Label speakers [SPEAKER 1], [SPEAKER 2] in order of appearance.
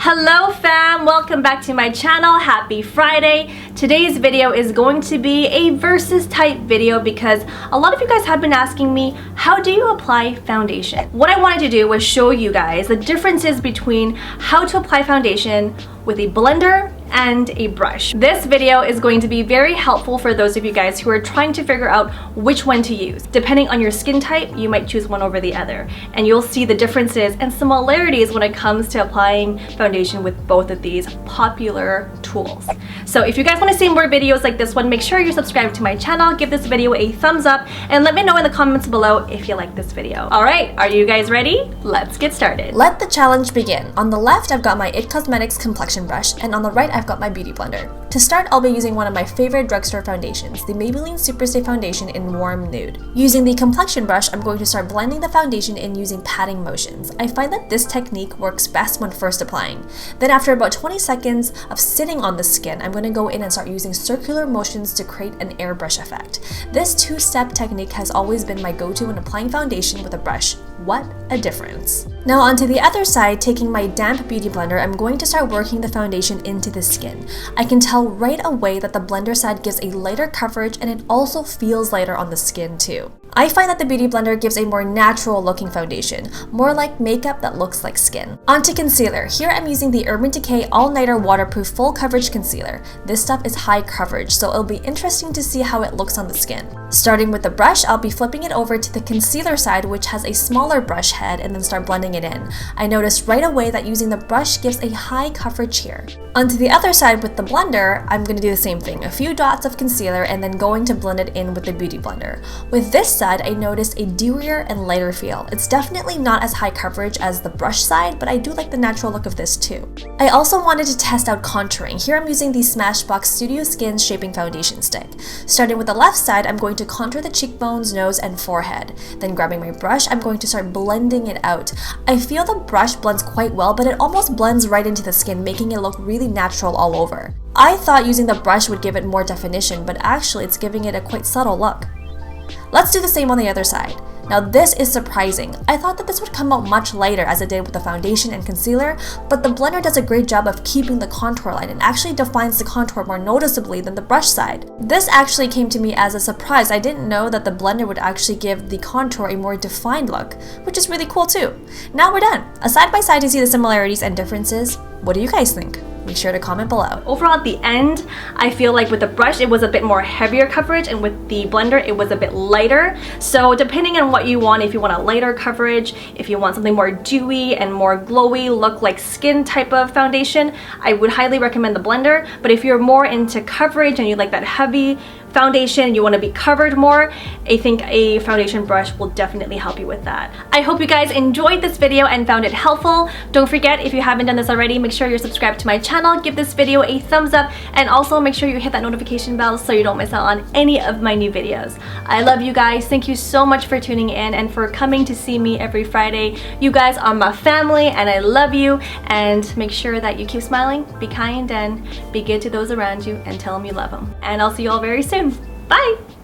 [SPEAKER 1] Hello fam, welcome back to my channel. Happy Friday. Today's video is going to be a versus type video because a lot of you guys have been asking me, how do you apply foundation? What I wanted to do was show you guys the differences between how to apply foundation with a blender and a brush. This video is going to be very helpful for those of you guys who are trying to figure out which one to use. Depending on your skin type, you might choose one over the other, and you'll see the differences and similarities when it comes to applying foundation with both of these popular tools. So if you guys want to see more videos like this one, make sure you're subscribed to my channel, give this video a thumbs up, and let me know in the comments below if you like this video. Alright, are you guys ready? Let's get started.
[SPEAKER 2] Let the challenge begin. On the left, I've got my IT Cosmetics complexion brush, and on the right, I've got my beauty blender. To start, I'll be using one of my favorite drugstore foundations, the Maybelline Superstay Foundation in Warm Nude. Using the complexion brush, I'm going to start blending the foundation in using patting motions. I find that this technique works best when first applying. Then after about 20 seconds of sitting on the skin, I'm going to go in and start using circular motions to create an airbrush effect. This two-step technique has always been my go-to when applying foundation with a brush. What a difference. Now onto the other side, taking my damp beauty blender, I'm going to start working the foundation into the skin. I can tell right away that the blender side gives a lighter coverage and it also feels lighter on the skin too. I find that the beauty blender gives a more natural looking foundation, more like makeup that looks like skin. Onto concealer. Here I'm using the Urban Decay All Nighter Waterproof Full Coverage Concealer. This stuff is high coverage, so it'll be interesting to see how it looks on the skin. Starting with the brush, I'll be flipping it over to the concealer side, which has a smaller brush head, and then start blending it in. I noticed right away that using the brush gives a high coverage here. Onto the other side with the blender, I'm going to do the same thing. A few dots of concealer and then going to blend it in with the beauty blender. With this side, I noticed a dewier and lighter feel. It's definitely not as high coverage as the brush side, but I do like the natural look of this too. I also wanted to test out contouring. Here I'm using the Smashbox Studio Skin Shaping Foundation Stick. Starting with the left side, I'm going to contour the cheekbones, nose, and forehead. Then grabbing my brush, I'm going to start blending it out. I feel the brush blends quite well, but it almost blends right into the skin, making it look really natural all over. I thought using the brush would give it more definition, but actually it's giving it a quite subtle look. Let's do the same on the other side. Now this is surprising. I thought that this would come out much lighter as it did with the foundation and concealer, but the blender does a great job of keeping the contour line and actually defines the contour more noticeably than the brush side. This actually came to me as a surprise. I didn't know that the blender would actually give the contour a more defined look, which is really cool too. Now we're done. A side by side to see the similarities and differences. What do you guys think? Make sure to comment below.
[SPEAKER 1] Overall at the end, I feel like with the brush it was a bit more heavier coverage, and with the blender it was a bit lighter. So depending on what you want, if you want a lighter coverage, if you want something more dewy and more glowy, look like skin type of foundation, I would highly recommend the blender. But if you're more into coverage and you like that heavy foundation, you want to be covered more, I think a foundation brush will definitely help you with that. I hope you guys enjoyed this video and found it helpful. Don't forget, if you haven't done this already, make sure you're subscribed to my channel, give this video a thumbs up, and also make sure you hit that notification bell so you don't miss out on any of my new videos. I love you guys. Thank you so much for tuning in and for coming to see me every Friday. You guys are my family and I love you, and make sure that you keep smiling, be kind, and be good to those around you and tell them you love them. And I'll see you all very soon. Bye!